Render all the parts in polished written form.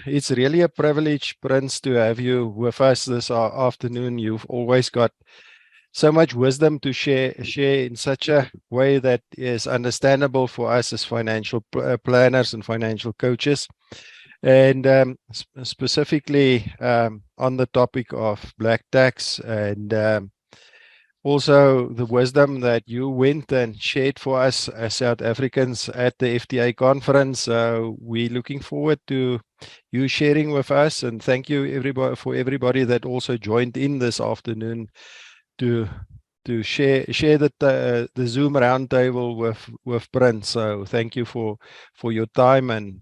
it's really a privilege, Prince, to have you with us this afternoon. You've always got so much wisdom to share in such a way that is understandable for us as financial planners and financial coaches. And specifically on the topic of black tax and also the wisdom that you went and shared for us as South Africans at the FTA conference. We're looking forward to you sharing with us, and thank you everybody that also joined in this afternoon to share the Zoom roundtable with Prince. So thank you for your time and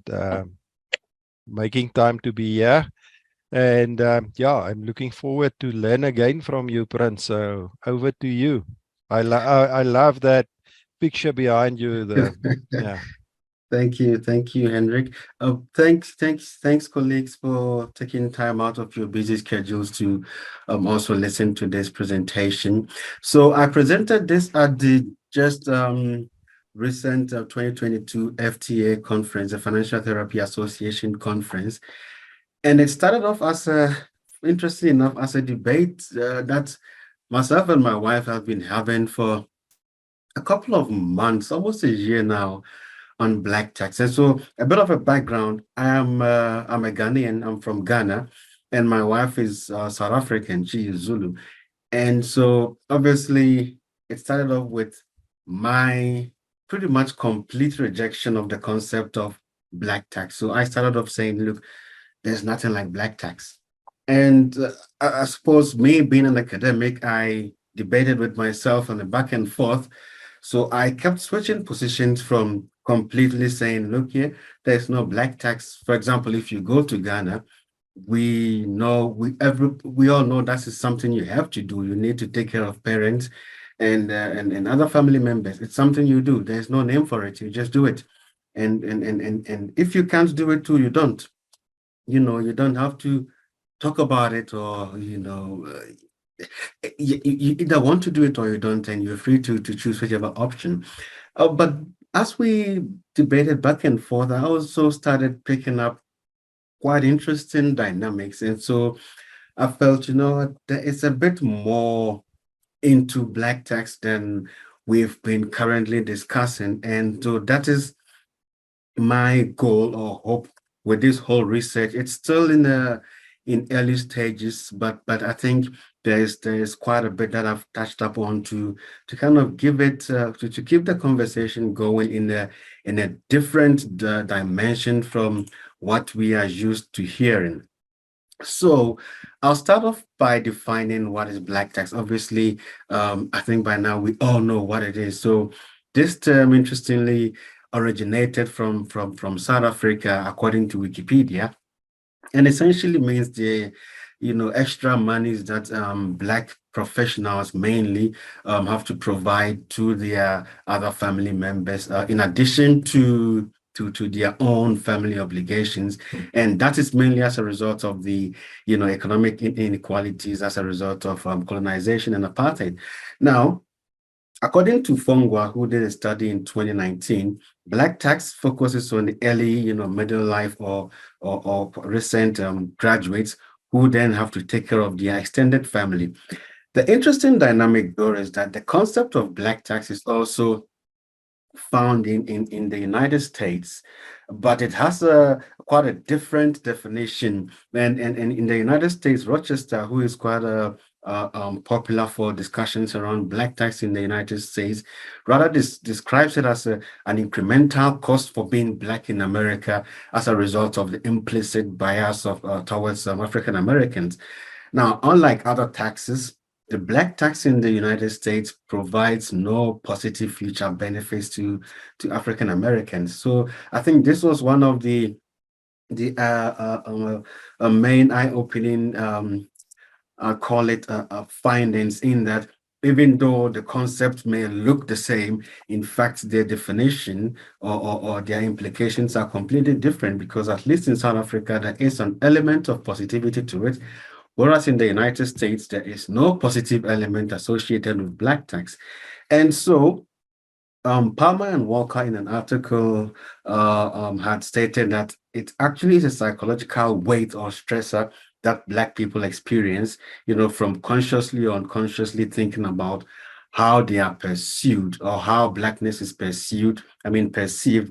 making time to be here. And yeah, I'm looking forward to learn again from you, Prince. So over to you. I love that picture behind you. Yeah. Thank you, Hendrik. Thanks, colleagues, for taking time out of your busy schedules to also listen to this presentation. So I presented this at the just recent 2022 FTA conference, the Financial Therapy Association conference, and it started off as interesting enough, as a debate that myself and my wife have been having for a couple of months, almost a year now, on black tax. And so a bit of a background, I'm a Ghanaian, I'm from Ghana, and my wife is South African, she is Zulu. And so obviously it started off with my pretty much complete rejection of the concept of black tax. So I started off saying, look, there's nothing like black tax. And I suppose me being an academic, I debated with myself on the back and forth. So I kept switching positions from completely saying, look here, there's no black tax. For example, if you go to Ghana, we all know that is something you have to do. You need to take care of parents and other family members. It's something you do. There's no name for it. You just do it. And if you can't do it too, you don't. You don't have to talk about it, or you either want to do it or you don't, and you're free to choose whichever option. But as we debated back and forth, I also started picking up quite interesting dynamics. And so I felt, there is a bit more into black tax than we've been currently discussing. And so that is my goal or hope with this whole research. It's still in early stages, but I think there's quite a bit that I've touched upon to kind of give it to keep the conversation going in a different dimension from what we are used to hearing. So I'll start off by defining what is black tax. Obviously, I think by now we all know what it is. So this term, interestingly, originated from South Africa, according to Wikipedia, and essentially means the extra monies that black professionals mainly have to provide to their other family members in addition to their own family obligations. And that is mainly as a result of the economic inequalities as a result of colonization and apartheid. Now, according to Fongwa, who did a study in 2019, black tax focuses on the early, middle life or recent graduates who then have to take care of their extended family. The interesting dynamic, though, is that the concept of black tax is also found in the United States, but it has quite a different definition. And in the United States, Rochester, who is quite popular for discussions around black tax in the United States, rather describes it as an incremental cost for being black in America as a result of the implicit bias of towards African Americans. Now, unlike other taxes, the black tax in the United States provides no positive future benefits to African Americans. So I think this was one of the main eye-opening, I'll call it findings, in that even though the concept may look the same, in fact, their definition or their implications are completely different, because at least in South Africa, there is an element of positivity to it, whereas in the United States, there is no positive element associated with black tax. And so Palmer and Walker in an article had stated that it actually is a psychological weight or stressor that Black people experience, from consciously or unconsciously thinking about how they are pursued or how Blackness is perceived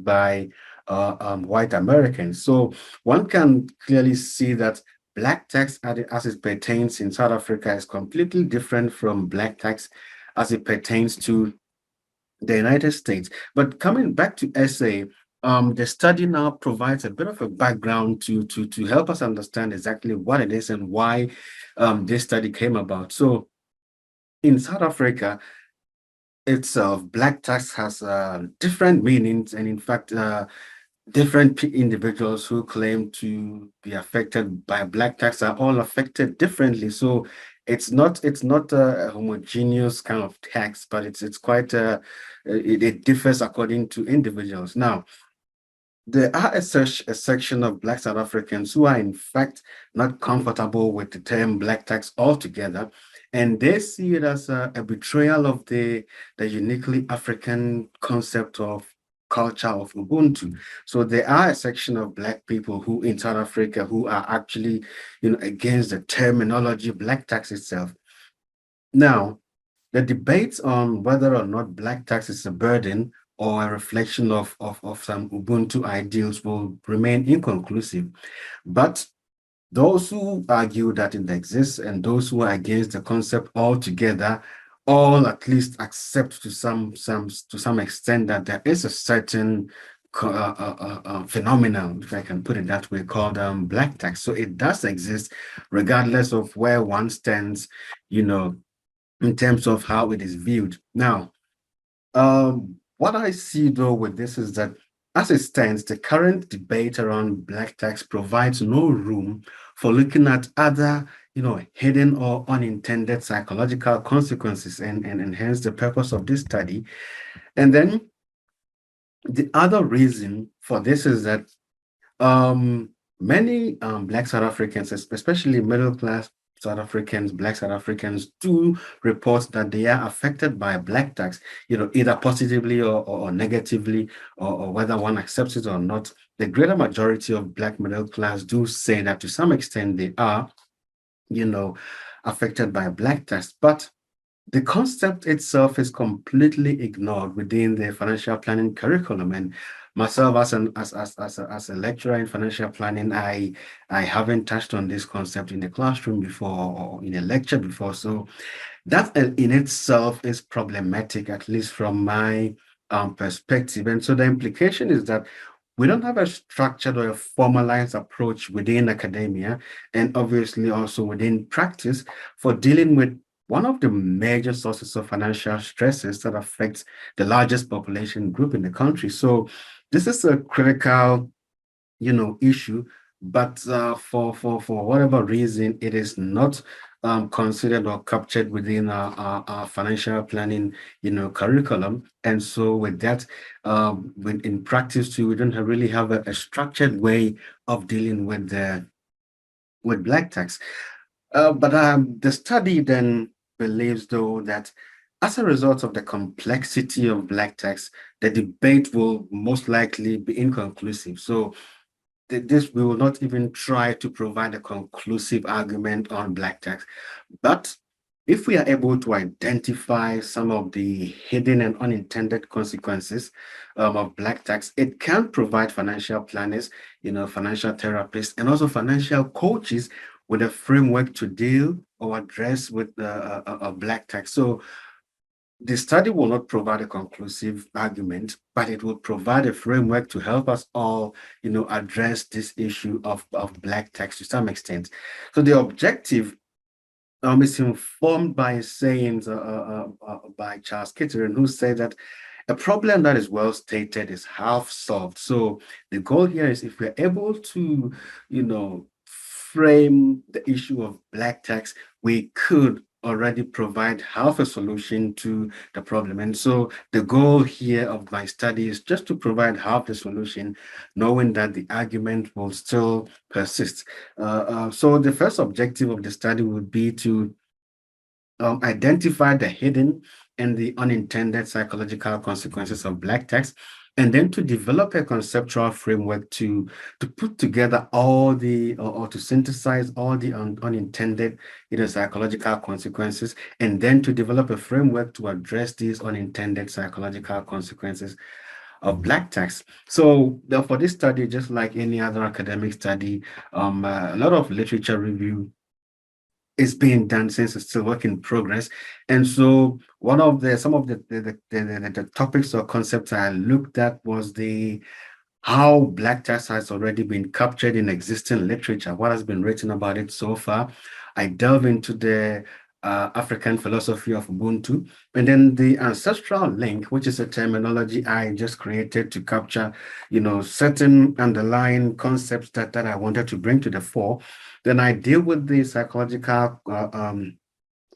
by white Americans. So one can clearly see that Black tax as it pertains in South Africa is completely different from Black tax as it pertains to the United States. But coming back to SA, the study now provides a bit of a background to help us understand exactly what it is and why this study came about. So in South Africa itself, black tax has different meanings, and in fact, different individuals who claim to be affected by black tax are all affected differently. So it's not a homogeneous kind of tax, but it's quite it differs according to individuals. Now, there are a section of Black South Africans who are, in fact, not comfortable with the term black tax altogether, and they see it as a betrayal of the uniquely African concept of culture of Ubuntu. So there are a section of Black people who in South Africa who are actually, against the terminology black tax itself. Now, the debates on whether or not black tax is a burden or a reflection of some Ubuntu ideals will remain inconclusive. But those who argue that it exists and those who are against the concept altogether all at least accept to some extent that there is a certain phenomenon, if I can put it that way, called black tax. So it does exist regardless of where one stands, you know, in terms of how it is viewed. Now, what I see though with this is that as it stands, the current debate around black tax provides no room for looking at other, hidden or unintended psychological consequences, and hence the purpose of this study. And then the other reason for this is that many Black South Africans, especially middle class South Africans, Black South Africans, do report that they are affected by black tax, either positively or negatively, or whether one accepts it or not. The greater majority of Black middle class do say that to some extent they are, you know, affected by black tax. But the concept itself is completely ignored within the financial planning curriculum. And myself, as a lecturer in financial planning, I haven't touched on this concept in the classroom before or in a lecture before. So that in itself is problematic, at least from my perspective. And so the implication is that we don't have a structured or a formalized approach within academia and obviously also within practice for dealing with one of the major sources of financial stresses that affects the largest population group in the country. So this is a critical, issue, but for whatever reason, it is not considered or captured within our financial planning, curriculum. And so with that, in practice too, we don't really have a structured way of dealing with black tax. But the study then believes, though, that as a result of the complexity of black tax, the debate will most likely be inconclusive. So this we will not even try to provide a conclusive argument on black tax. But if we are able to identify some of the hidden and unintended consequences of black tax, it can provide financial planners, financial therapists, and also financial coaches with a framework to deal or address with a black tax. So the study will not provide a conclusive argument, but it will provide a framework to help us all, address this issue of black tax to some extent. So the objective is informed by sayings by Charles Kitteren, who said that a problem that is well stated is half solved. So the goal here is if we're able to, frame the issue of black tax, we could already provide half a solution to the problem. And so the goal here of my study is just to provide half the solution, knowing that the argument will still persist. So the first objective of the study would be to identify the hidden and the unintended psychological consequences of Black text, and then to develop a conceptual framework to put together all the or to synthesize all the unintended psychological consequences, and then to develop a framework to address these unintended psychological consequences of Black text. So for this study, just like any other academic study, a lot of literature review is being done since it's still work in progress. And so one of the some of the topics or concepts I looked at was the how Black text has already been captured in existing literature, what has been written about it so far. I delve into the African philosophy of Ubuntu, and then the ancestral link, which is a terminology I just created to capture, certain underlying concepts that I wanted to bring to the fore. Then I deal with the psychological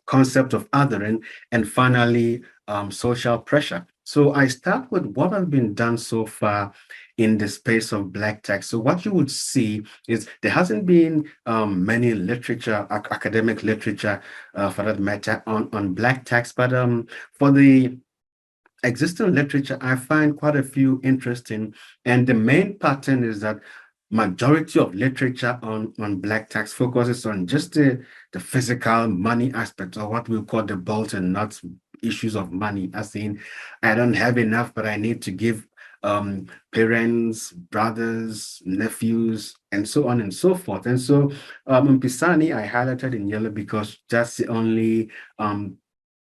concept of othering, and finally, social pressure. So I start with what has been done so far in the space of Black text. So what you would see is there hasn't been many literature, academic literature, for that matter, on Black text, but for the existing literature, I find quite a few interesting. And the main pattern is that majority of literature on Black text focuses on just the physical money aspect, or what we call the bolts and nuts issues of money, as in, I don't have enough, but I need to give parents, brothers, nephews, and so on and so forth. And so in Pisani, I highlighted in yellow because that's the only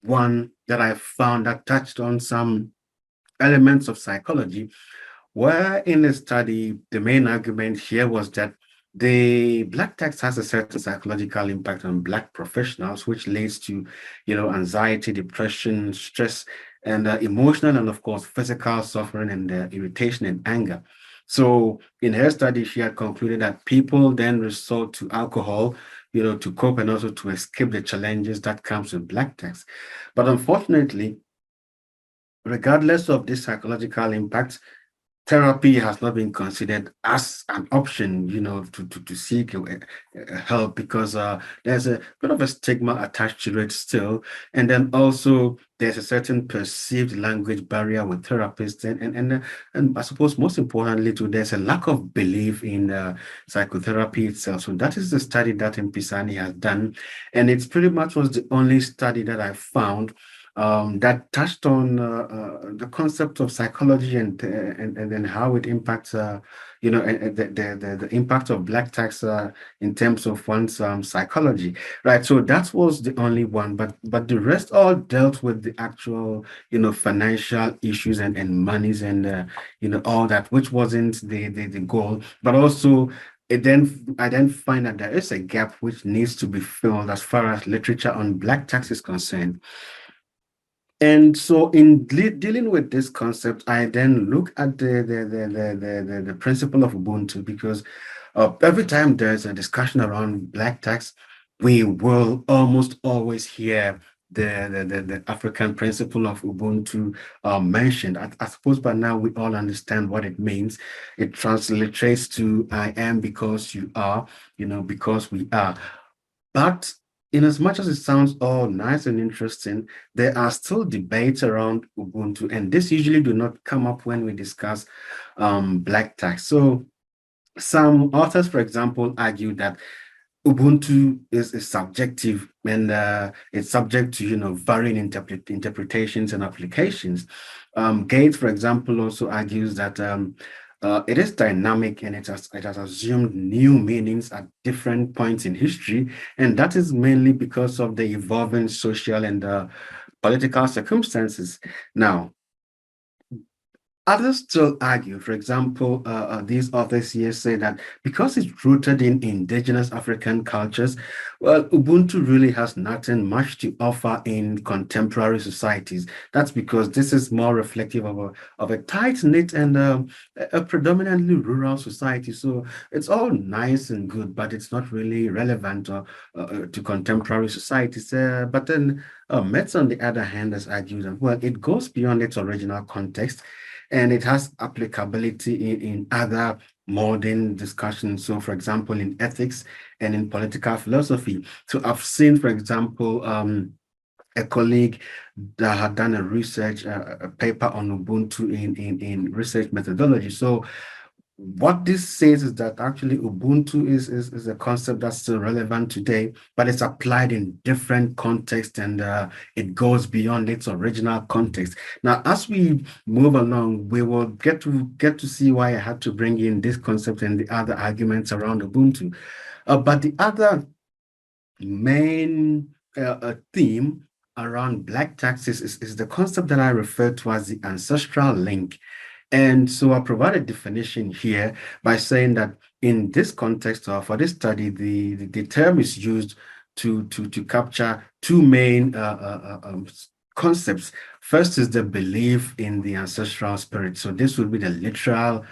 one that I found that touched on some elements of psychology, where in the study, the main argument here was that the Black text has a certain psychological impact on Black professionals, which leads to, anxiety, depression, stress, and emotional and, of course, physical suffering and irritation and anger. So in her study, she had concluded that people then resort to alcohol, to cope and also to escape the challenges that comes with Black text. But unfortunately, regardless of this psychological impact, therapy has not been considered as an option, to seek help, because there's a bit of a stigma attached to it still. And then also there's a certain perceived language barrier with therapists. And I suppose most importantly too, there's a lack of belief in psychotherapy itself. So that is the study that Mpisani has done. And it's pretty much was the only study that I found that touched on the concept of psychology and then how it impacts, the impact of Black text in terms of one's psychology, right? So that was the only one, but the rest all dealt with the actual, financial issues and monies and all that, which wasn't the goal, but also. I then find that there is a gap which needs to be filled as far as literature on Black text is concerned. And so in dealing with this concept, I then look at the principle of Ubuntu, because every time there's a discussion around Black text, we will almost always hear the African principle of Ubuntu mentioned. I suppose by now we all understand what it means. It translates to I am because you are, because we are. But in as much as it sounds all nice and interesting, there are still debates around Ubuntu, and this usually do not come up when we discuss Black text. So some authors, for example, argue that Ubuntu is subjective, and it's subject to varying interpretations and applications. Gates, for example, also argues that it is dynamic, and it has assumed new meanings at different points in history, and that is mainly because of the evolving social and political circumstances. Now, others still argue, for example, these authors here say that because it's rooted in indigenous African cultures, well, Ubuntu really has nothing much to offer in contemporary societies. That's because this is more reflective of a tight-knit and a predominantly rural society. So it's all nice and good, but it's not really relevant to contemporary societies. But then Metz, on the other hand, has argued that, well, it goes beyond its original context, and it has applicability in other modern discussions. So, for example, in ethics and in political philosophy. So I've seen, for example, a colleague that had done a research, a paper on Ubuntu in research methodology. So what this says is that actually Ubuntu is a concept that's still relevant today, but it's applied in different contexts, and it goes beyond its original context. Now, as we move along, we will get to see why I had to bring in this concept and the other arguments around Ubuntu. But the other main theme around Black taxes is the concept that I refer to as the ancestral link. And so I provide a definition here by saying that in this context or for this study, the term is used to capture two main concepts. First is the belief in the ancestral spirit. So this would be the literal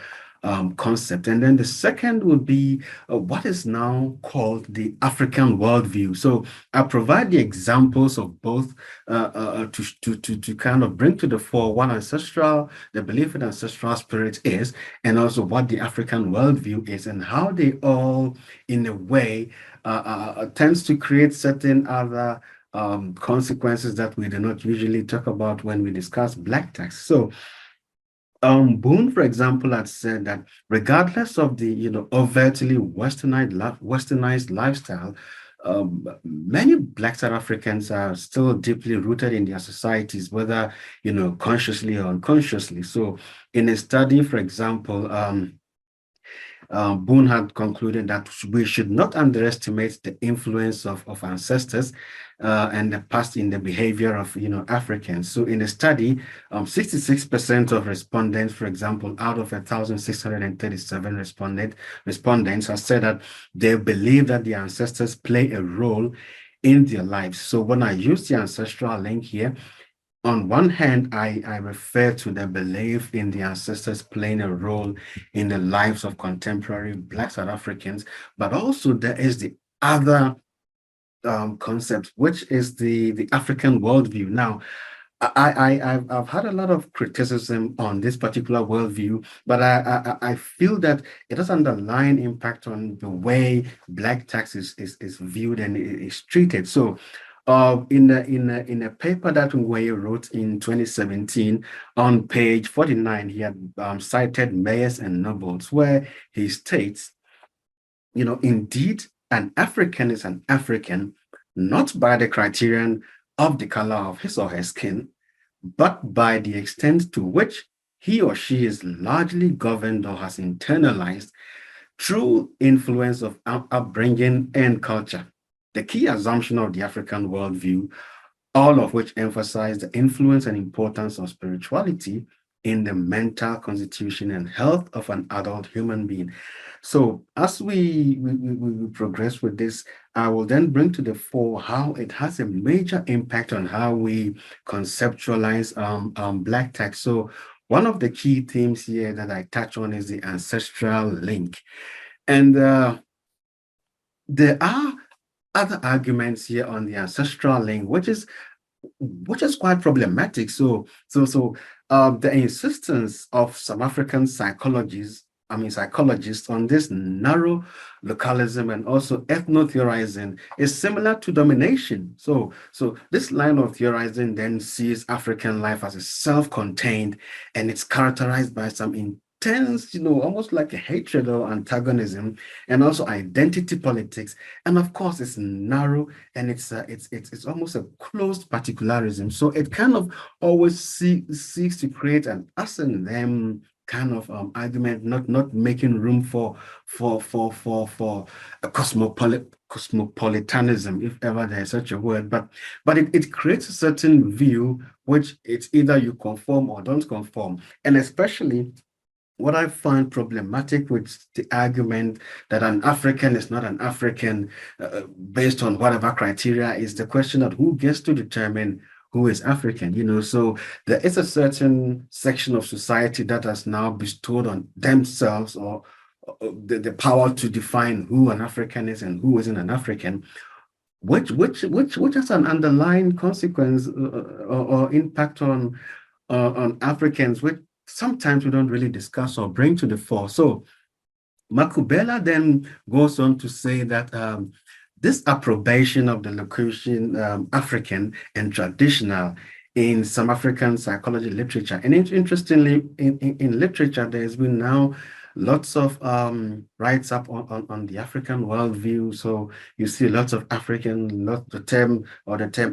concept. And then the second would be what is now called the African worldview. So I provide the examples of both to kind of bring to the fore what the belief in ancestral spirit is, and also what the African worldview is, and how they all, in a way, tends to create certain other consequences that we do not usually talk about when we discuss Black tax. So Boone, for example, had said that regardless of the overtly westernized lifestyle, many Black South Africans are still deeply rooted in their societies, whether consciously or unconsciously. So, in a study, for example, Boone had concluded that we should not underestimate the influence of ancestors and the past in the behavior of Africans. So in the study, 66% of respondents, for example, out of 1,637 respondents have said that they believe that the ancestors play a role in their lives. So when I use the ancestral link here, on one hand, I refer to the belief in the ancestors playing a role in the lives of contemporary Black South Africans, but also there is the other concept, which is the African worldview. Now, I've had a lot of criticism on this particular worldview, but I feel that it has underlying impact on the way Black tax is viewed and is treated. So, in a paper that Ngweye wrote in 2017, on page 49, he had cited Mayers and Nobles, where he states, indeed, an African is an African, not by the criterion of the color of his or her skin, but by the extent to which he or she is largely governed or has internalized through influence of upbringing and culture. The key assumption of the African worldview, all of which emphasize the influence and importance of spirituality in the mental constitution and health of an adult human being. So as we progress with this, I will then bring to the fore how it has a major impact on how we conceptualize Black tax. So one of the key themes here that I touch on is the ancestral link. And there are other arguments here on the ancestral link, which is quite problematic. So the insistence of some African psychologists on this narrow localism and also ethno-theorizing is similar to domination. So this line of theorizing then sees African life as a self-contained, and it's characterized by some intense, almost like a hatred or antagonism, and also identity politics. And of course, it's narrow, and it's almost a closed particularism. So it kind of always seeks to create an us and them kind of argument, not making room for a cosmopolitanism, if ever there's such a word. But it creates a certain view which it's either you conform or don't conform, and especially what I find problematic with the argument that an African is not an African based on whatever criteria is the question of who gets to determine who is African, So there is a certain section of society that has now bestowed on themselves or the power to define who an African is and who isn't an African, which has an underlying consequence or impact on Africans, which sometimes we don't really discuss or bring to the fore. So Makubela then goes on to say that this approbation of the locution African and traditional in some African psychology literature. And interestingly, in literature, there's been now lots of writes up on the African worldview. So you see lots of African, the term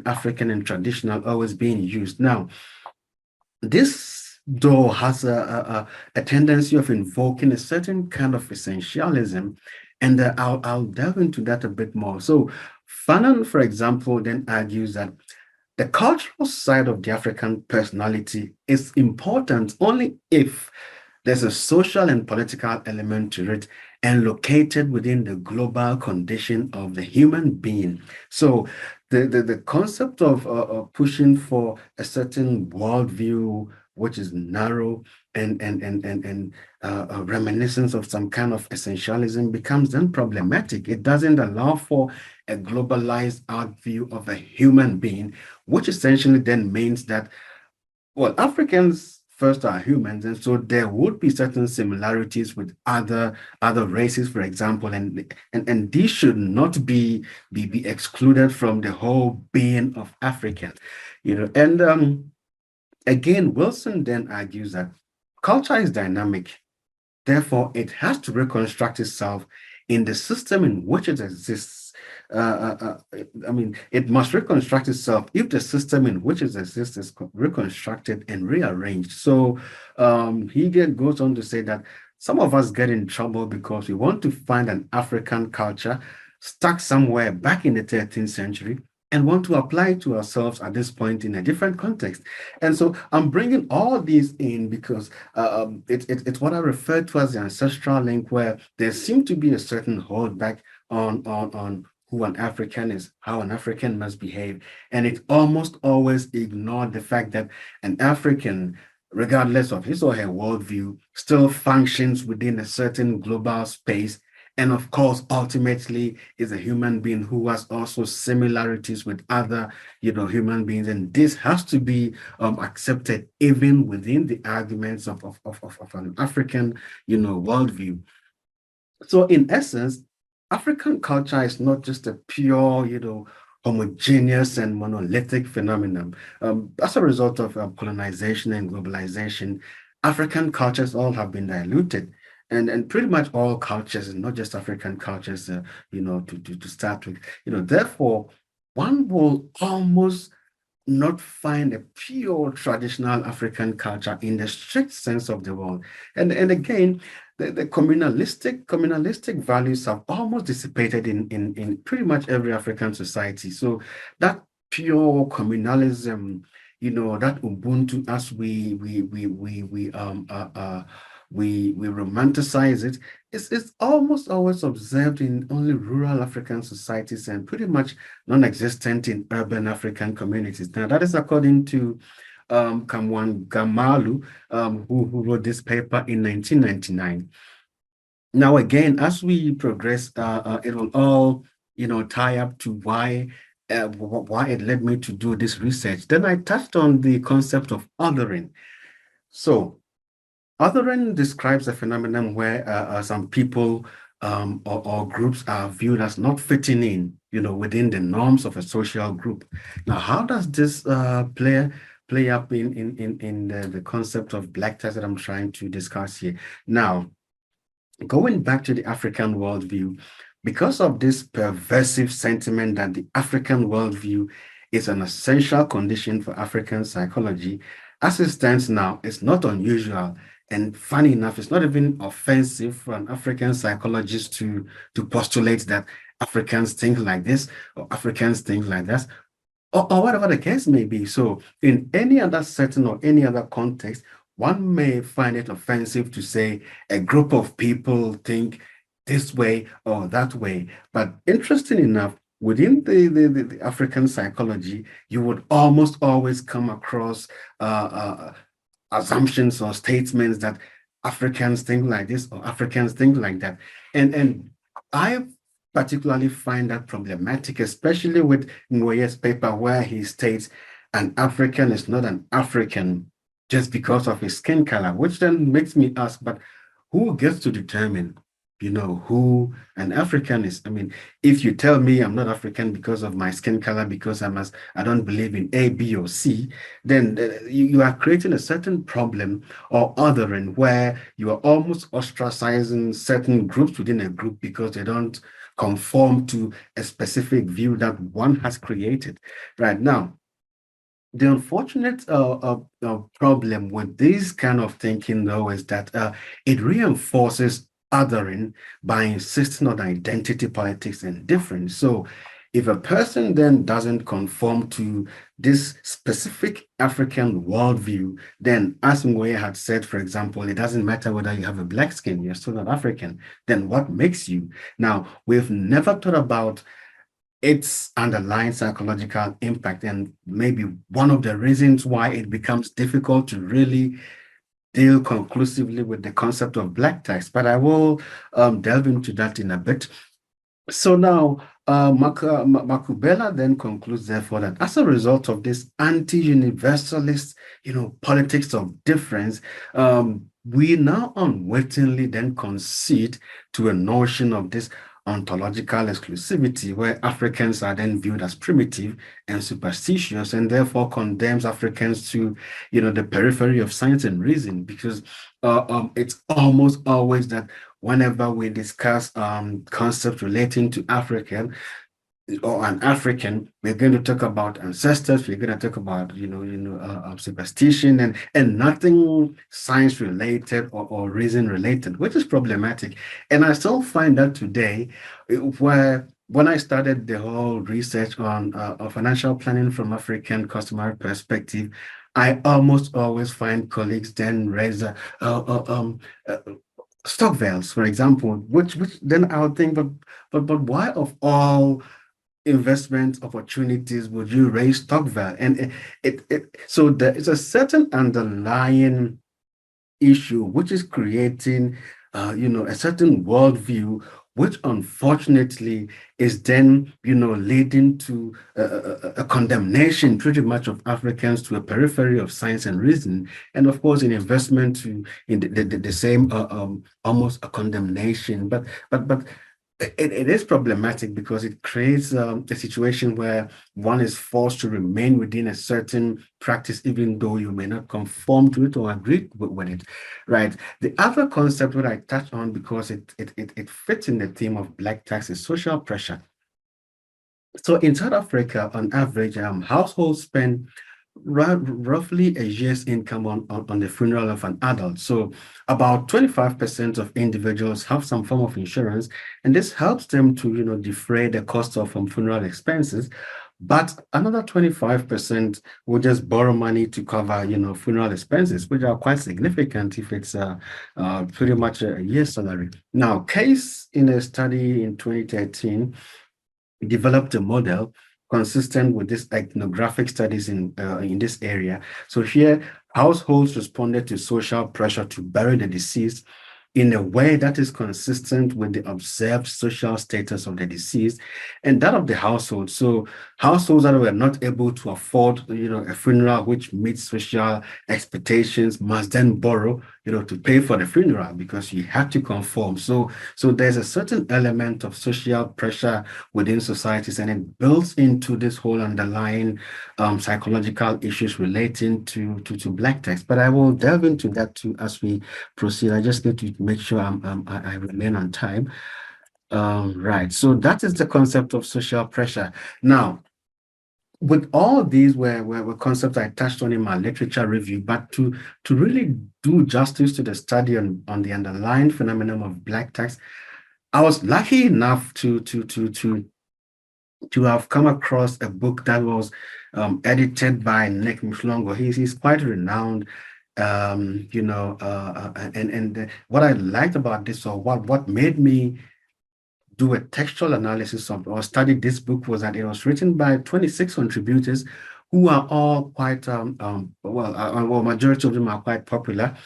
African and traditional always being used. Now, this though has a tendency of invoking a certain kind of essentialism, and I'll delve into that a bit more. So Fanon, for example, then argues that the cultural side of the African personality is important only if there's a social and political element to it and located within the global condition of the human being. So the concept of pushing for a certain worldview which is narrow and a reminiscence of some kind of essentialism becomes then problematic. It doesn't allow for a globalized out view of a human being, which essentially then means that, well, Africans first are humans, and so there would be certain similarities with other races, for example, and these should not be excluded from the whole being of African, And again, Wilson then argues that culture is dynamic. Therefore, it has to reconstruct itself in the system in which it exists. I mean, it must reconstruct itself if the system in which it exists is reconstructed and rearranged. So he goes on to say that some of us get in trouble because we want to find an African culture stuck somewhere back in the 13th century and want to apply it to ourselves at this point in a different context. And so I'm bringing all these in because it's what I refer to as the ancestral link, where there seems to be a certain holdback on who an African is, how an African must behave. And it almost always ignored the fact that an African, regardless of his or her worldview, still functions within a certain global space, and of course, ultimately is a human being who has also similarities with other, human beings. And this has to be accepted even within the arguments of an African, worldview. So in essence, African culture is not just a pure, homogeneous and monolithic phenomenon. As a result of colonization and globalization, African cultures all have been diluted. And pretty much all cultures, and not just African cultures, to start with. Therefore, one will almost not find a pure traditional African culture in the strict sense of the word. And again, the communalistic values have almost dissipated in pretty much every African society. So that pure communalism, that Ubuntu, as we romanticize it, it's almost always observed in only rural African societies and pretty much non-existent in urban African communities. Now, that is according to Kamwan Gamalu, who wrote this paper in 1999. Now, again, as we progress, it will all, tie up to why it led me to do this research. Then I touched on the concept of othering. So, othering describes a phenomenon where some people or groups are viewed as not fitting in, within the norms of a social group. Now, how does this play up in the concept of black ties that I'm trying to discuss here? Now, going back to the African worldview, because of this pervasive sentiment that the African worldview is an essential condition for African psychology, as it stands now, it's not unusual. And funny enough, it's not even offensive for an African psychologist to postulate that Africans think like this or Africans think like that, or whatever the case may be. So, in any other setting or any other context, one may find it offensive to say a group of people think this way or that way. But interesting enough, within the African psychology, you would almost always come across assumptions or statements that Africans think like this or Africans think like that. And I particularly find that problematic, especially with Ngoye's paper where he states an African is not an African just because of his skin color, which then makes me ask, but who gets to determine who an African is. I mean, if you tell me I'm not African because of my skin color, because I don't believe in A, B, or C, then you are creating a certain problem or othering where you are almost ostracizing certain groups within a group because they don't conform to a specific view that one has created. Right now, the unfortunate problem with this kind of thinking, though, is that it reinforces othering by insisting on identity politics and difference. So, if a person then doesn't conform to this specific African worldview, then as Ngoye had said, for example, it doesn't matter whether you have a black skin, you're still not African. Then what makes you? Now, we've never thought about its underlying psychological impact, and maybe one of the reasons why it becomes difficult to really deal conclusively with the concept of black tax. But I will delve into that in a bit. So now, Makubela then concludes, therefore, that as a result of this anti-universalist, politics of difference, we now unwittingly then concede to a notion of this ontological exclusivity, where Africans are then viewed as primitive and superstitious, and therefore condemns Africans to, the periphery of science and reason, because it's almost always that whenever we discuss concepts relating to African or an African, we're going to talk about ancestors. We're going to talk about superstition and nothing science related or reason related, which is problematic. And I still find that today, where when I started the whole research on financial planning from African customer perspective, I almost always find colleagues then raise uh, Stockvales, for example, which then I would think, but why of all investment opportunities would you raise Stockvale? And so there is a certain underlying issue which is creating a certain worldview, which unfortunately is then leading to a condemnation pretty much of Africans to a periphery of science and reason, and of course in investment to in the same almost a condemnation. But it is problematic because it creates a situation where one is forced to remain within a certain practice, even though you may not conform to it or agree with it, right? The other concept that I touch on, because it fits in the theme of black tax, is social pressure. So in South Africa, on average, households spend roughly a year's income on the funeral of an adult. So about 25% of individuals have some form of insurance, and this helps them to, defray the cost of funeral expenses. But another 25% will just borrow money to cover, funeral expenses, which are quite significant if it's pretty much a year's salary. Now, Case, in a study in 2013, developed a model consistent with this ethnographic studies in this area. So here, households responded to social pressure to bury the deceased in a way that is consistent with the observed social status of the deceased and that of the household. So households that were not able to afford, a funeral which meets social expectations must then borrow, to pay for the funeral because you have to conform. So there's a certain element of social pressure within societies, and it builds into this whole underlying psychological issues relating to black text. But I will delve into that too as we proceed. I just need to make sure I remain on time. Right. So that is the concept of social pressure. Now, with all these were concepts I touched on in my literature review, but to really do justice to the study on the underlying phenomenon of black tax, I was lucky enough to have come across a book that was edited by Nick Mhlongo. He's quite renowned, and what I liked about this, or what made me do a textual analysis of or study this book, was that it was written by 26 contributors who are all quite well, majority of them are quite popular,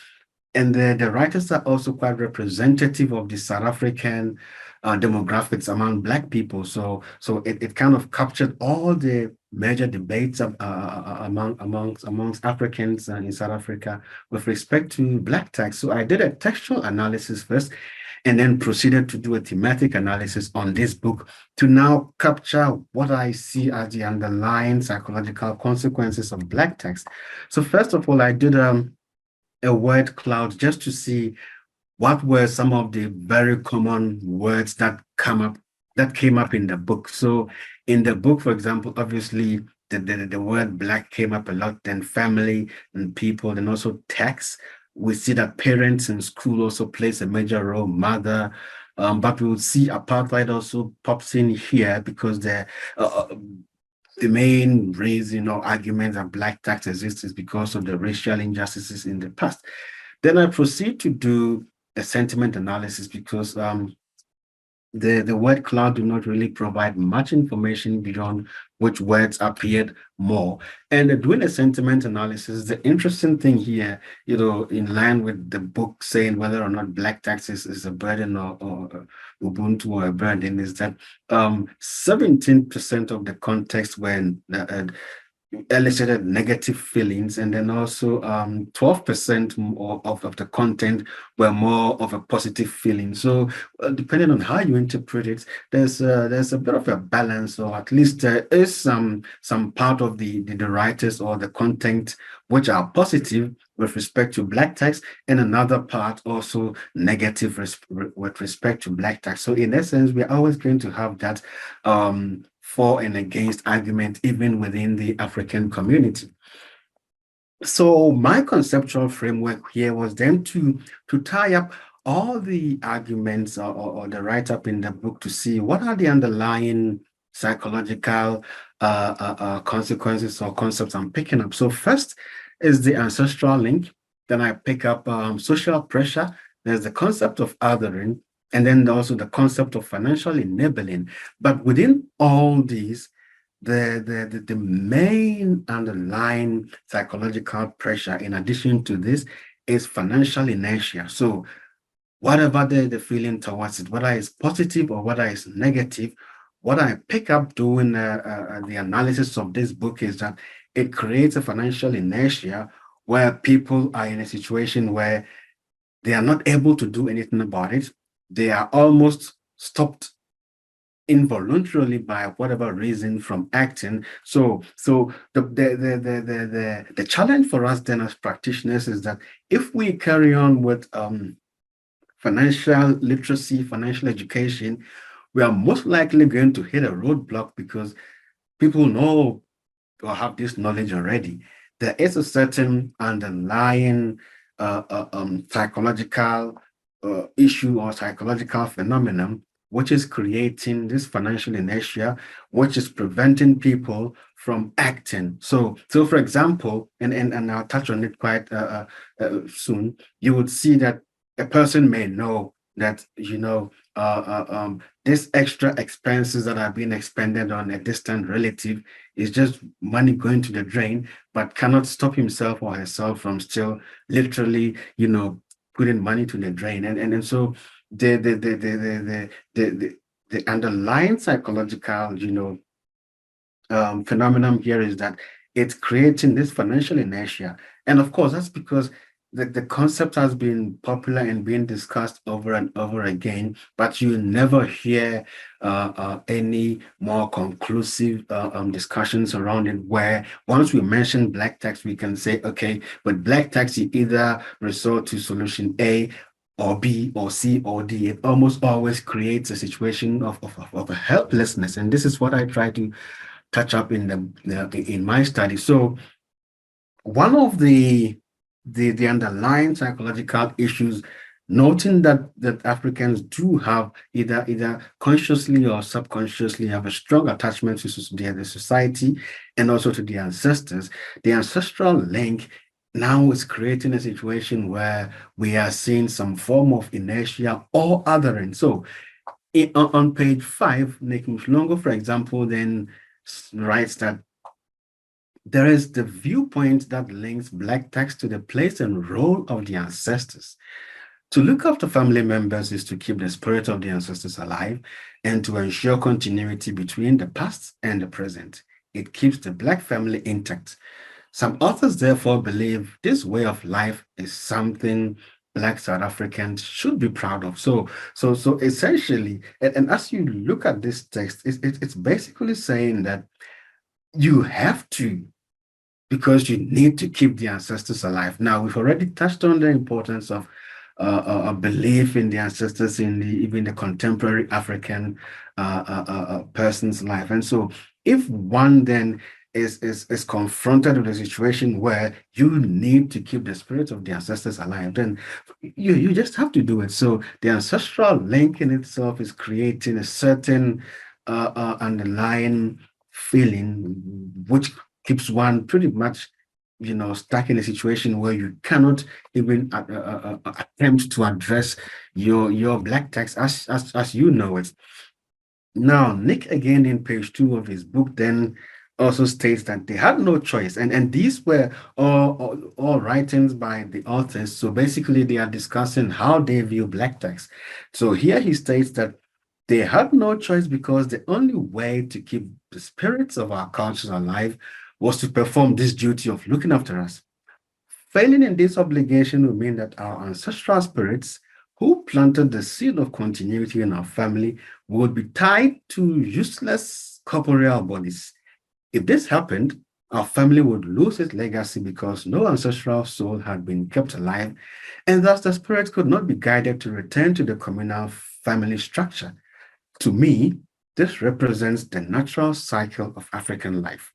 and the writers are also quite representative of the South African demographics among Black people. So it kind of captured all the major debates amongst Africans in South Africa with respect to black tax. So I did a textual analysis first, and then proceeded to do a thematic analysis on this book to now capture what I see as the underlying psychological consequences of black tax. So first of all, I did a word cloud just to see what were some of the very common words that came up in the book. So in the book, for example, obviously the word black came up a lot, then family and people, and also tax. We see that parents in school also plays a major role, mother. But we will see apartheid also pops in here because the main reason or argument that black tax exists is because of the racial injustices in the past. Then I proceed to do a sentiment analysis because the word cloud do not really provide much information beyond which words appeared more. And doing a sentiment analysis, the interesting thing here, in line with the book saying whether or not black taxes is a burden or Ubuntu or a burden, is that 17% of the context when elicited negative feelings, and then also 12% of the content were more of a positive feeling. So depending on how you interpret it, there's a bit of a balance, or at least there is some part of the writers or the content which are positive with respect to black tax, and another part also negative with respect to black tax. So in essence, we're always going to have that for and against argument even within the African community. So my conceptual framework here was then to tie up all the arguments or the write-up in the book to see what are the underlying psychological consequences or concepts I'm picking up. So first is the ancestral link. Then I pick up social pressure. There's the concept of othering, and then also the concept of financial enabling. But within all these, the main underlying psychological pressure, in addition to this, is financial inertia. So whatever the feeling towards it, whether it's positive or whether it's negative, what I pick up doing the analysis of this book is that it creates a financial inertia where people are in a situation where they are not able to do anything about it. They are almost stopped involuntarily by whatever reason from acting. So the challenge for us then as practitioners is that if we carry on with financial literacy, financial education, we are most likely going to hit a roadblock because people know or have this knowledge already. There is a certain underlying psychological issue or psychological phenomenon which is creating this financial inertia, which is preventing people from acting. So for example, and I'll touch on it quite soon, you would see that a person may know that, this extra expenses that are being expended on a distant relative is just money going to the drain, but cannot stop himself or herself from still literally, putting money to the drain. And so the underlying psychological, phenomenon here is that it's creating this financial inertia. And of course, that's because the concept has been popular and being discussed over and over again, but you never hear any more conclusive discussions around it, where once we mention black tax, we can say, okay, with black tax, you either resort to solution A or B or C or D. It almost always creates a situation of a helplessness. And this is what I try to touch up in my study. So one of the underlying psychological issues, noting that Africans do have either consciously or subconsciously have a strong attachment to the society and also to the ancestors. The ancestral link now is creating a situation where we are seeing some form of inertia or othering. So on page 5, Nick Mshlongo, for example, then writes that there is the viewpoint that links black tax to the place and role of the ancestors. To look after family members is to keep the spirit of the ancestors alive and to ensure continuity between the past and the present. it keeps the Black family intact. Some authors therefore believe this way of life is something Black South Africans should be proud of. So essentially, and as you look at this text, it's basically saying that you have to, because you need to keep the ancestors alive. Now, we've already touched on the importance of a belief in the ancestors in even the contemporary African person's life. And so, if one then is confronted with a situation where you need to keep the spirit of the ancestors alive, then you just have to do it. So the ancestral link in itself is creating a certain underlying feeling which keeps one pretty much, stuck in a situation where you cannot even attempt to address your Black text as you know it. Now, Nick, again in page 2 of his book, then also states that they had no choice. And these were all writings by the authors. So basically, they are discussing how they view Black text. So here he states that they had no choice because the only way to keep the spirits of our cultures alive was to perform this duty of looking after us. Failing in this obligation would mean that our ancestral spirits who planted the seed of continuity in our family would be tied to useless corporeal bodies. If this happened, our family would lose its legacy because no ancestral soul had been kept alive, and thus the spirit could not be guided to return to the communal family structure. To me, this represents the natural cycle of African life.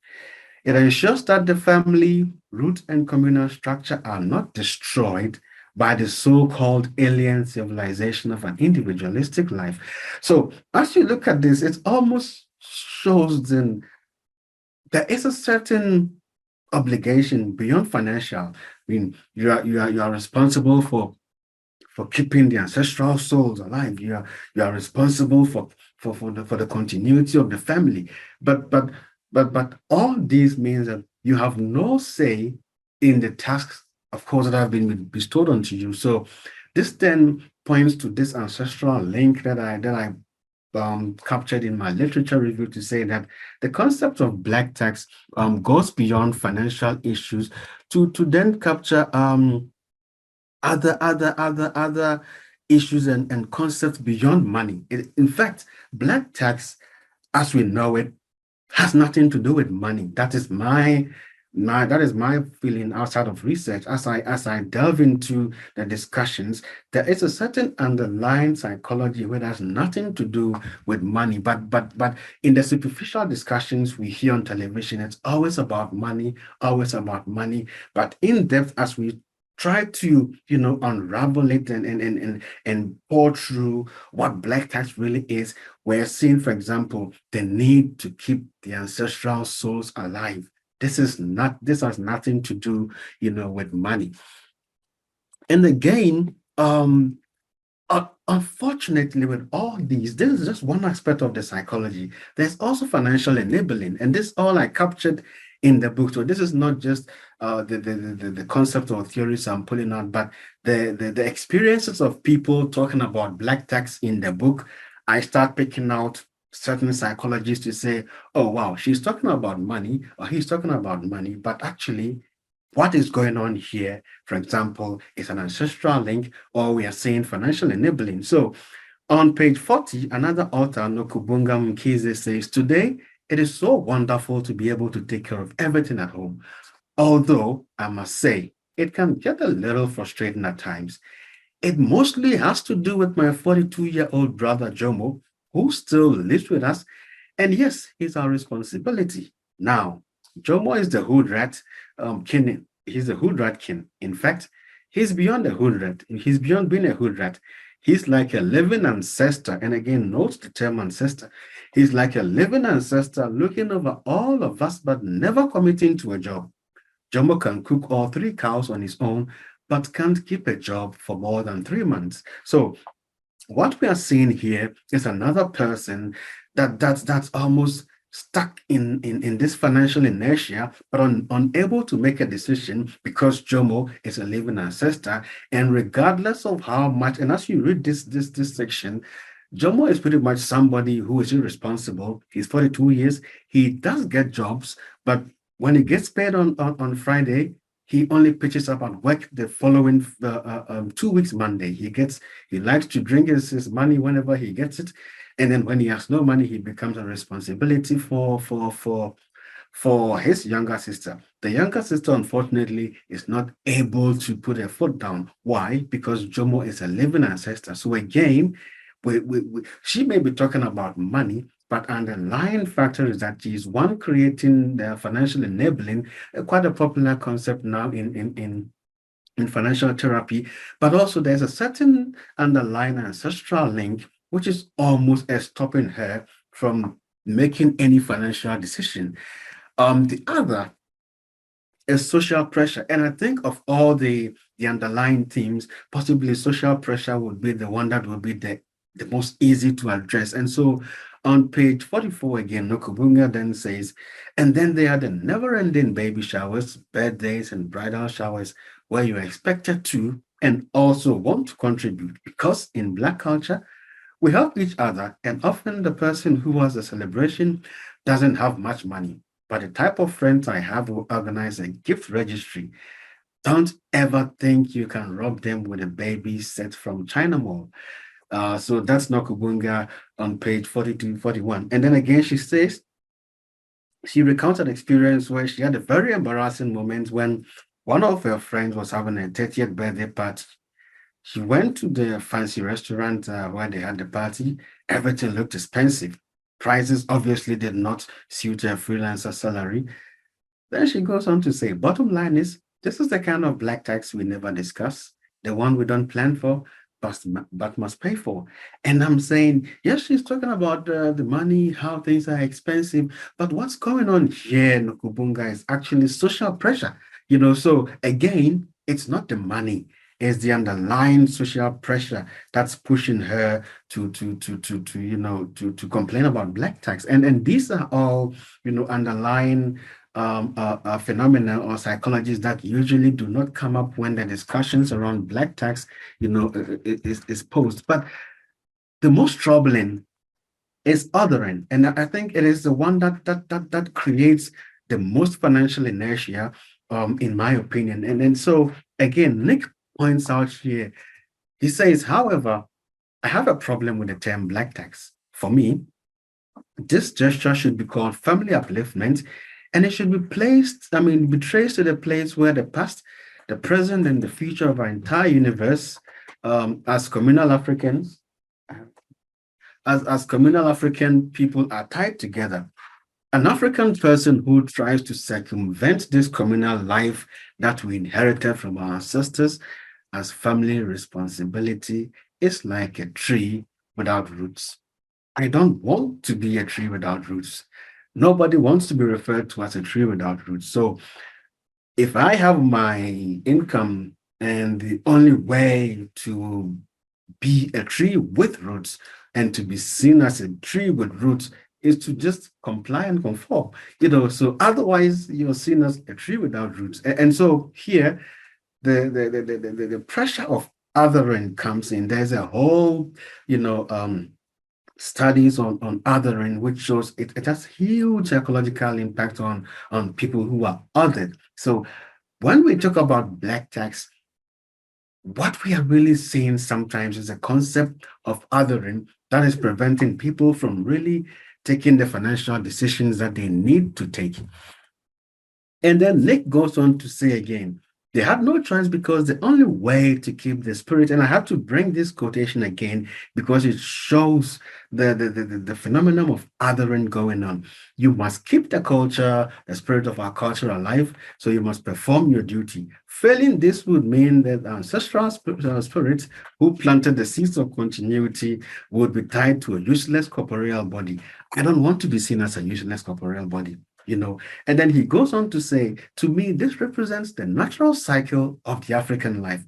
It ensures that the family, root, and communal structure are not destroyed by the so-called alien civilization of an individualistic life. So as you look at this, it almost shows then there is a certain obligation beyond financial. I mean, you are responsible for keeping the ancestral souls alive. You are responsible for the continuity of the family. But all these means that you have no say in the tasks, of course, that have been bestowed onto you. So this then points to this ancestral link that I captured in my literature review to say that the concept of Black tax goes beyond financial issues to then capture other issues and concepts beyond money. In fact, Black tax, as we know it, has nothing to do with money. That is my feeling outside of research. As I delve into the discussions, there is a certain underlying psychology where it has nothing to do with money. But in the superficial discussions we hear on television, it's always about money, always about money. But in depth, as we try to unravel it and pour through what Black tax really is, we're seeing, for example, the need to keep the ancestral souls alive. This has nothing to do, with money. And again, unfortunately, with all these, this is just one aspect of the psychology. There's also financial enabling, and this all I captured in the book. So this is not just the concept or theories I'm pulling out, but the experiences of people talking about Black tax in the book. I start picking out certain psychologists to say, oh wow, she's talking about money or he's talking about money, but actually what is going on here, for example, is an ancestral link, or we are saying financial enabling. So on page 40, another author, Nokubunga Mkize, says, today, it is so wonderful to be able to take care of everything at home. Although, I must say, it can get a little frustrating at times. It mostly has to do with my 42-year-old brother, Jomo, who still lives with us. And yes, it's our responsibility. Now, Jomo is the hood rat king. He's the hood rat king. In fact, he's beyond a hood rat. He's beyond being a hood rat. He's like a living ancestor. And again, note the term ancestor. He's like a living ancestor looking over all of us, but never committing to a job. Jomo can cook all 3 cows on his own, but can't keep a job for more than 3 months. So what we are seeing here is another person that's almost stuck in this financial inertia, but unable to make a decision because Jomo is a living ancestor. And regardless of how much, and as you read this section, Jomo is pretty much somebody who is irresponsible. He's 42 years. He does get jobs, but when he gets paid on Friday, he only pitches up at work the following 2 weeks Monday. He likes to drink his money whenever he gets it. And then when he has no money, he becomes a responsibility for his younger sister. The younger sister, unfortunately, is not able to put her foot down. Why? Because Jomo is a living ancestor. So again, she may be talking about money, but underlying factor is that she's one creating the financial enabling, quite a popular concept now in financial therapy, but also there's a certain underlying ancestral link, which is almost stopping her from making any financial decision. The other is social pressure. And I think of all the underlying themes, possibly social pressure would be the one that would be the most easy to address. And so on page 44 again, Nokubunga then says, and then there are the never-ending baby showers, birthdays, and bridal showers where you're expected to and also want to contribute because in Black culture, we help each other, and often the person who has the celebration doesn't have much money. But the type of friends I have who organize a gift registry, don't ever think you can rob them with a baby set from China Mall. So that's Nokubunga on page 42, 41. And then again, she says she recounts an experience where she had a very embarrassing moment when one of her friends was having a 30th birthday party. She went to the fancy restaurant where they had the party. Everything looked expensive. Prices obviously did not suit her freelancer salary. Then she goes on to say, bottom line is, this is the kind of black tax we never discuss, the one we don't plan for, but must pay for. And I'm saying, yes, she's talking about the money, how things are expensive, but what's going on here, Nukubunga, is actually social pressure. So again, it's not the money, it's the underlying social pressure that's pushing her to complain about black tax. And these are all, underlying phenomena or psychologies that usually do not come up when the discussions around black tax, is posed. But the most troubling is othering, and I think it is the one that creates the most financial inertia, in my opinion. And then so again, Nick points out here. He says, however, I have a problem with the term black tax. For me, this gesture should be called family upliftment, and it should be traced to the place where the past, the present, and the future of our entire universe, as communal Africans, as communal African people are tied together. An African person who tries to circumvent this communal life that we inherited from our ancestors as family responsibility is like a tree without roots. I don't want to be a tree without roots. Nobody wants to be referred to as a tree without roots. So if I have my income and the only way to be a tree with roots and to be seen as a tree with roots is to just comply and conform, so otherwise you're seen as a tree without roots. And so here, the pressure of othering comes in. There's a whole, studies on othering, which shows it has huge psychological impact on people who are othered. So when we talk about black tax, what we are really seeing sometimes is a concept of othering that is preventing people from really taking the financial decisions that they need to take. And then Nick goes on to say again, they had no choice because the only way to keep the spirit, and I have to bring this quotation again because it shows the phenomenon of othering going on. You must keep the culture, the spirit of our culture alive, so you must perform your duty. Failing this would mean that ancestral spirits who planted the seeds of continuity would be tied to a useless corporeal body. I don't want to be seen as a useless corporeal body. And then he goes on to say, to me, this represents the natural cycle of the African life.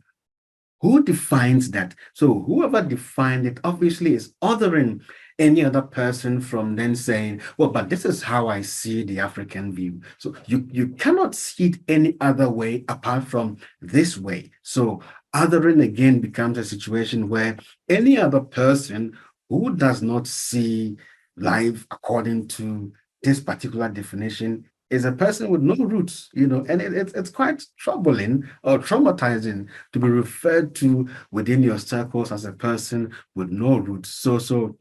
Who defines that? So whoever defined it obviously is othering any other person from then saying, well, but this is how I see the African view. So you cannot see it any other way apart from this way. So othering again becomes a situation where any other person who does not see life according to this particular definition is a person with no roots, and it's quite troubling or traumatizing to be referred to within your circles as a person with no roots. So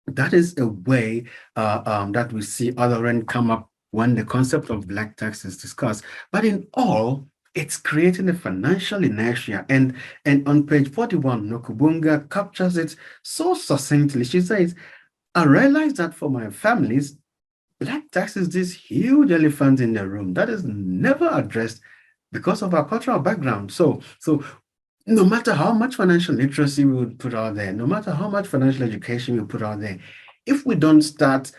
that is a way that we see other end come up when the concept of black tax is discussed. But in all, it's creating a financial inertia. And on page 41, Nokubunga captures it so succinctly. She says, I realize that for my families, black tax is this huge elephant in the room that is never addressed because of our cultural background. So no matter how much financial literacy we would put out there, no matter how much financial education we put out there, if we don't start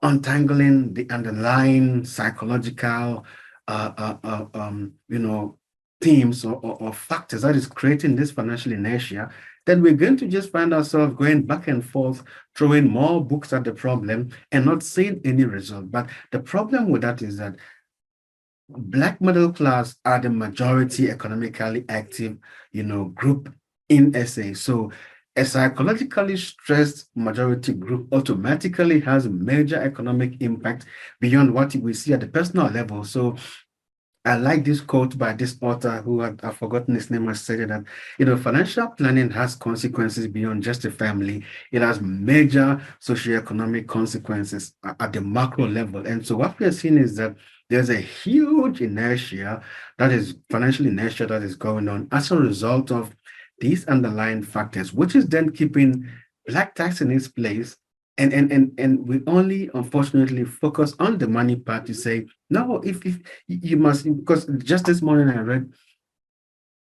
untangling the underlying psychological, themes or factors that is creating this financial inertia, then we're going to just find ourselves going back and forth, throwing more books at the problem and not seeing any result. But the problem with that is that Black middle class are the majority economically active, group in SA. So a psychologically stressed majority group automatically has major economic impact beyond what we see at the personal level. So I like this quote by this author who I've forgotten his name, has said that, financial planning has consequences beyond just the family. It has major socioeconomic consequences at the macro level. And so what we are seeing is that there's a huge inertia, that is financial inertia, that is going on as a result of these underlying factors, which is then keeping black tax in its place. And we only unfortunately focus on the money part to say, no, if you must, because just this morning I read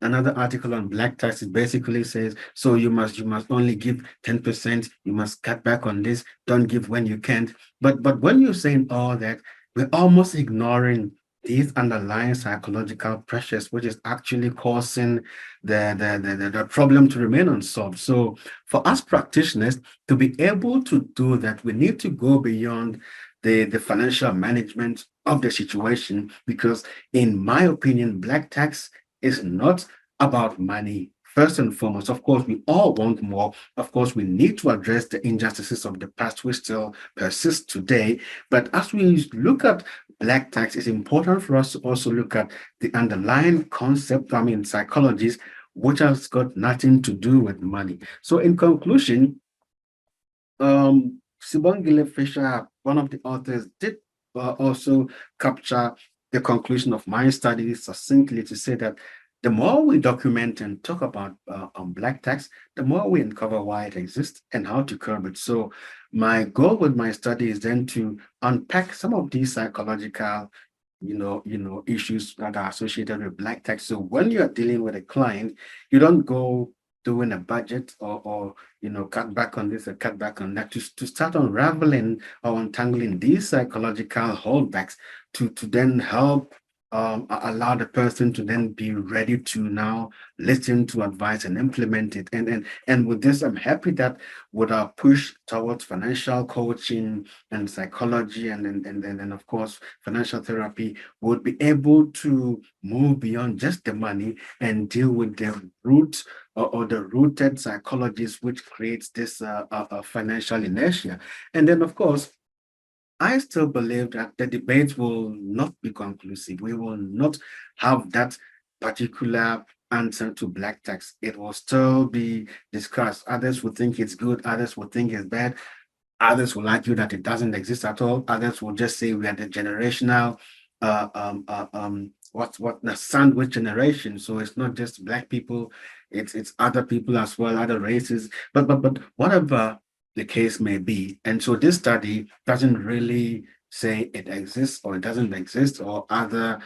another article on black tax. It basically says, so you must only give 10%, you must cut back on this, don't give when you can't. But when you're saying all that, we're almost ignoring these underlying psychological pressures, which is actually causing the problem to remain unsolved. So for us practitioners to be able to do that, we need to go beyond the financial management of the situation, because in my opinion, black tax is not about money. First and foremost, of course, we all want more. Of course, we need to address the injustices of the past which still persist today. But as we look at black tax, it's important for us to also look at the underlying concept, psychologies, which has got nothing to do with money. So in conclusion, Sibongile Fisher, one of the authors, did also capture the conclusion of my study succinctly to say that the more we document and talk about black tax, the more we uncover why it exists and how to curb it. So my goal with my study is then to unpack some of these psychological, issues that are associated with black tax. So when you are dealing with a client, you don't go doing a budget or cut back on this or cut back on that, to start unraveling or untangling these psychological holdbacks to then help allow the person to then be ready to now listen to advice and implement it. And with this, I'm happy that with our push towards financial coaching and psychology and then of course financial therapy, would be able to move beyond just the money and deal with the root or the rooted psychologies which creates this financial inertia. And then of course, I still believe that the debate will not be conclusive. We will not have that particular answer to black tax. It will still be discussed. Others will think it's good, others will think it's bad, others will argue that it doesn't exist at all, others will just say we are the generational what the sandwich generation. So it's not just black people, it's other people as well, other races, but whatever the case may be. And so this study doesn't really say it exists or it doesn't exist, or other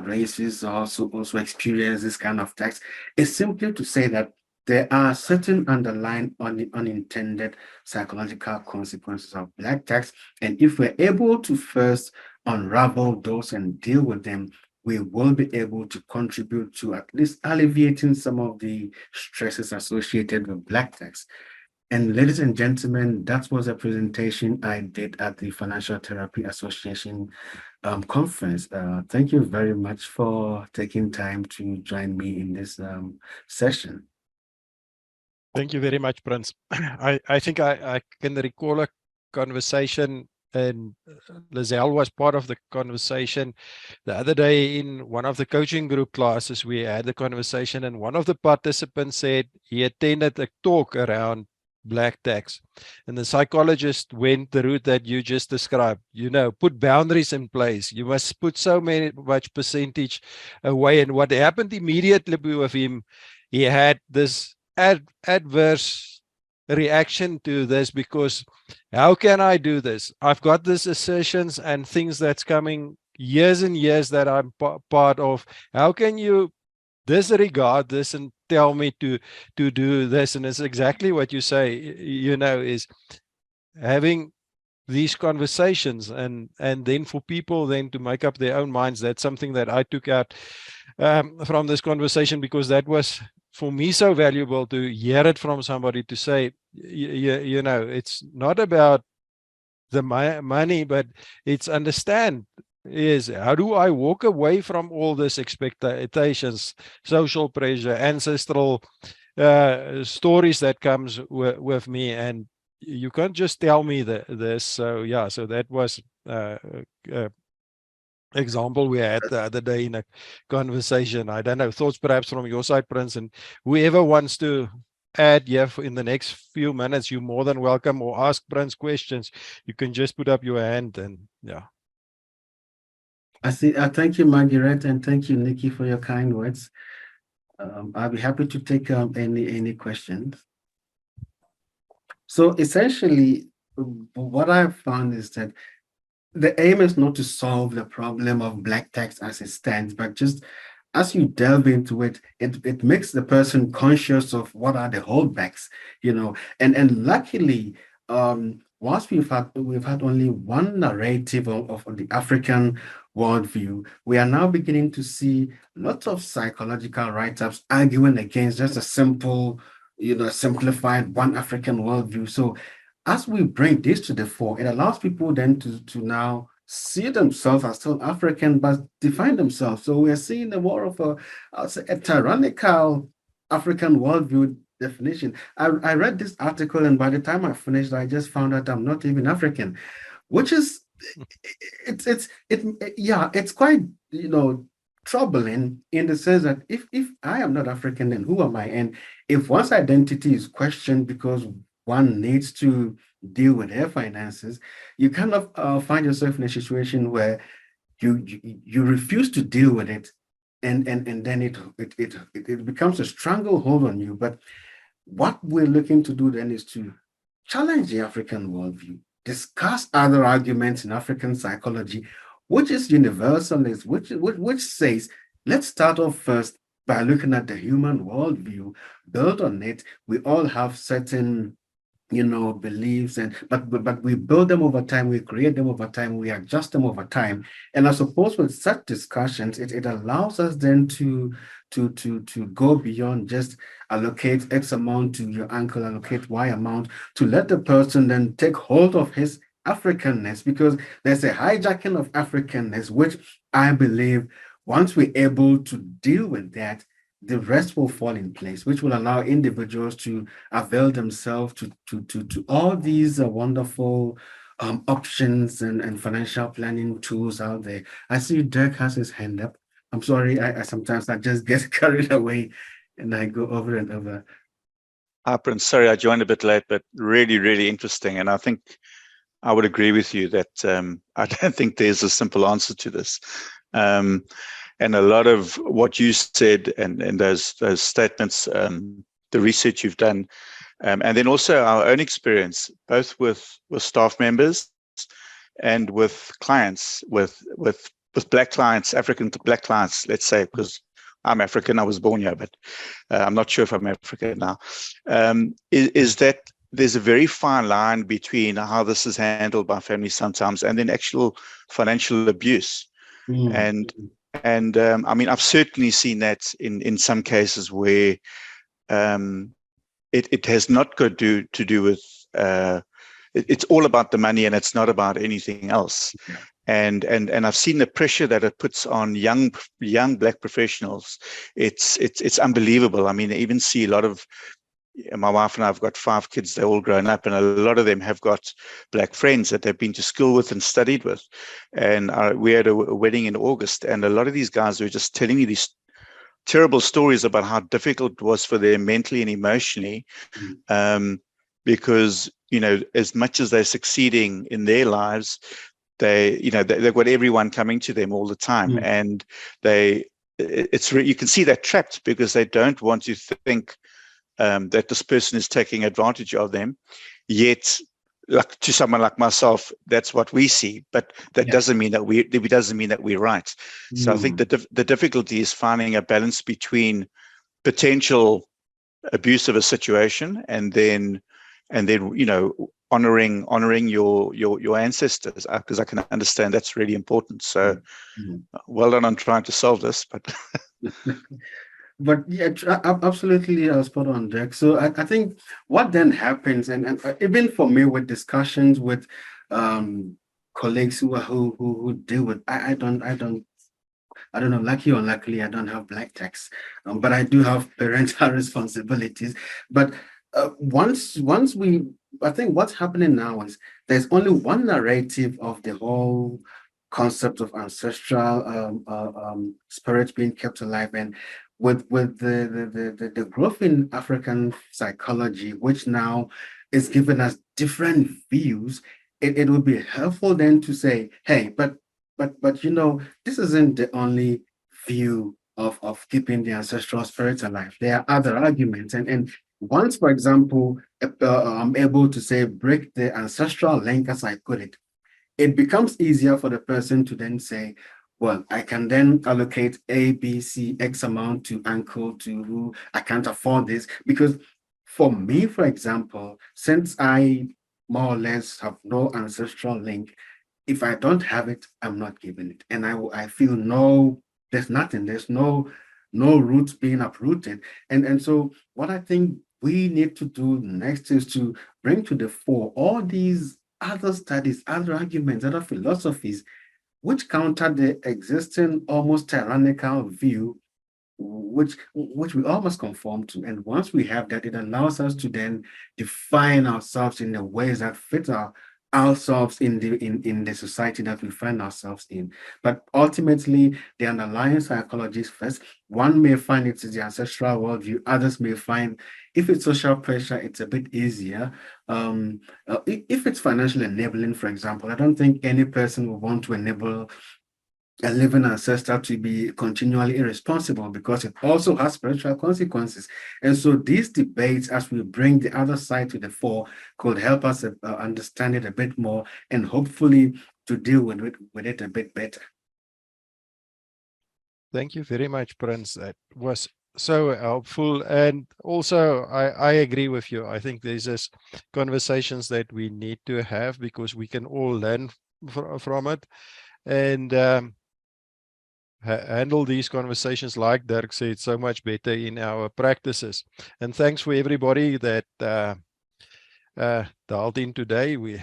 races also experience this kind of tax. It's simply to say that there are certain underlying unintended psychological consequences of black tax. And if we're able to first unravel those and deal with them, we will be able to contribute to at least alleviating some of the stresses associated with black tax. And ladies and gentlemen, that was a presentation I did at the Financial Therapy Association conference. Thank you very much for taking time to join me in this session. Thank you very much, Prince. I think I can recall a conversation, and Lizelle was part of the conversation the other day in one of the coaching group classes. We had the conversation, and one of the participants said he attended a talk around black tax, and the psychologist went the route that you just described. Put boundaries in place. You must put much percentage away. And what happened immediately with him, he had this adverse reaction to this, because how can I do this? I've got these assertions and things that's coming years and years that I'm part of. How can you disregard this and tell me to do this? And it's exactly what you say, is having these conversations, and then for people then to make up their own minds. That's something that I took out from this conversation, because that was for me so valuable to hear it from somebody, to say, it's not about the money, but it's understand is how do I walk away from all this expectations, social pressure, ancestral stories that comes with me, and you can't just tell me this. So yeah, so that was example we had the other day in a conversation. I don't know, thoughts perhaps from your side, Prince, and whoever wants to add in the next few minutes, you're more than welcome, or ask Prince questions. You can just put up your hand, and yeah. I see. Thank you, Margaret, and thank you, Nikki, for your kind words. I'll be happy to take any questions. So essentially, what I've found is that the aim is not to solve the problem of black tax as it stands, but just as you delve into it, it makes the person conscious of what are the holdbacks, and luckily, whilst we've had only one narrative of the African worldview, we are now beginning to see lots of psychological write-ups arguing against just a simple, simplified one African worldview. So as we bring this to the fore, it allows people then to now see themselves as still African, but define themselves. So we're seeing more of a tyrannical African worldview definition. I read this article, and by the time I finished, I just found out I'm not even African, which is it's quite troubling, in the sense that if I am not African, then who am I? And if one's identity is questioned because one needs to deal with their finances, you kind of find yourself in a situation where you refuse to deal with it, and then it becomes a stranglehold on you. But what we're looking to do then is to challenge the African worldview, discuss other arguments in African psychology, which is universalist, which says, let's start off first by looking at the human worldview, build on it. We all have certain beliefs, but we build them over time, we create them over time, we adjust them over time. And I suppose with such discussions, it allows us then to go beyond just allocate X amount to your uncle, allocate Y amount, to let the person then take hold of his Africanness, because there's a hijacking of Africanness, which I believe once we're able to deal with that, the rest will fall in place, which will allow individuals to avail themselves to all these wonderful options and financial planning tools out there. I see Dirk has his hand up. I'm sorry, I sometimes I just get carried away and I go over and over. Hi, Prince. Sorry, I joined a bit late, but really, really interesting. And I think I would agree with you that I don't think there's a simple answer to this. And a lot of what you said and those statements, the research you've done, and then also our own experience, both with staff members and with clients, with Black clients, African Black clients, let's say, because I'm African, I was born here, but I'm not sure if I'm African now, is that there's a very fine line between how this is handled by families sometimes and then actual financial abuse. And I mean, I've certainly seen that in some cases where it has not got to do with it's all about the money and it's not about anything else. Yeah. And I've seen the pressure that it puts on young Black professionals. It's unbelievable. I mean, I even see a lot of my wife and I have got 5 kids. They're all grown up, and a lot of them have got black friends that they've been to school with and studied with. And we had a wedding in August, and a lot of these guys were just telling me these terrible stories about how difficult it was for them mentally and emotionally, because, you know, as much as they're succeeding in their lives, they've got everyone coming to them all the time, and you can see they're trapped because they don't want to think that this person is taking advantage of them. Yet, like, to someone like myself, that's what we see, but that doesn't mean that we're right. So I think the difficulty is finding a balance between potential abuse of a situation and then you know, honoring your ancestors, because I can understand that's really important. So well done on trying to solve this, but But yeah, absolutely spot on, Jack. So I think what then happens, and even for me with discussions with colleagues who deal with, I don't know, lucky or unluckily, I don't have black tax, but I do have parental responsibilities. But once I think what's happening now is there's only one narrative of the whole concept of ancestral spirits being kept alive, and with the growth in African psychology, which now is giving us different views, it would be helpful then to say, hey, but you know, this isn't the only view of keeping the ancestral spirits alive. There are other arguments, and once, for example, I'm able to say break the ancestral link, as I put it, it becomes easier for the person to then say, well, I can then allocate A, B, C, X amount to uncle, to who I can't afford this. Because for me, for example, since I more or less have no ancestral link, if I don't have it, I'm not giving it. And I feel there's nothing, there's no roots being uprooted. And so what I think we need to do next is to bring to the fore all these other studies, other arguments, other philosophies, which counter the existing almost tyrannical view, which we all must conform to. And once we have that, it allows us to then define ourselves in the ways that fit ourselves in the society that we find ourselves in. But ultimately, the underlying psychology is first. One may find it is the ancestral worldview. Others may find if it's social pressure, it's a bit easier. If it's financial enabling, for example, I don't think any person will want to enable a living ancestor to be continually irresponsible, because it also has spiritual consequences. And so these debates, as we bring the other side to the fore, could help us understand it a bit more, and hopefully to deal with it a bit better. Thank you very much, Prince. That was so helpful. And also, I agree with you. I think there's this conversations that we need to have, because we can all learn from it. And handle these conversations, like Dirk said, so much better in our practices. And thanks for everybody that dialed in today. We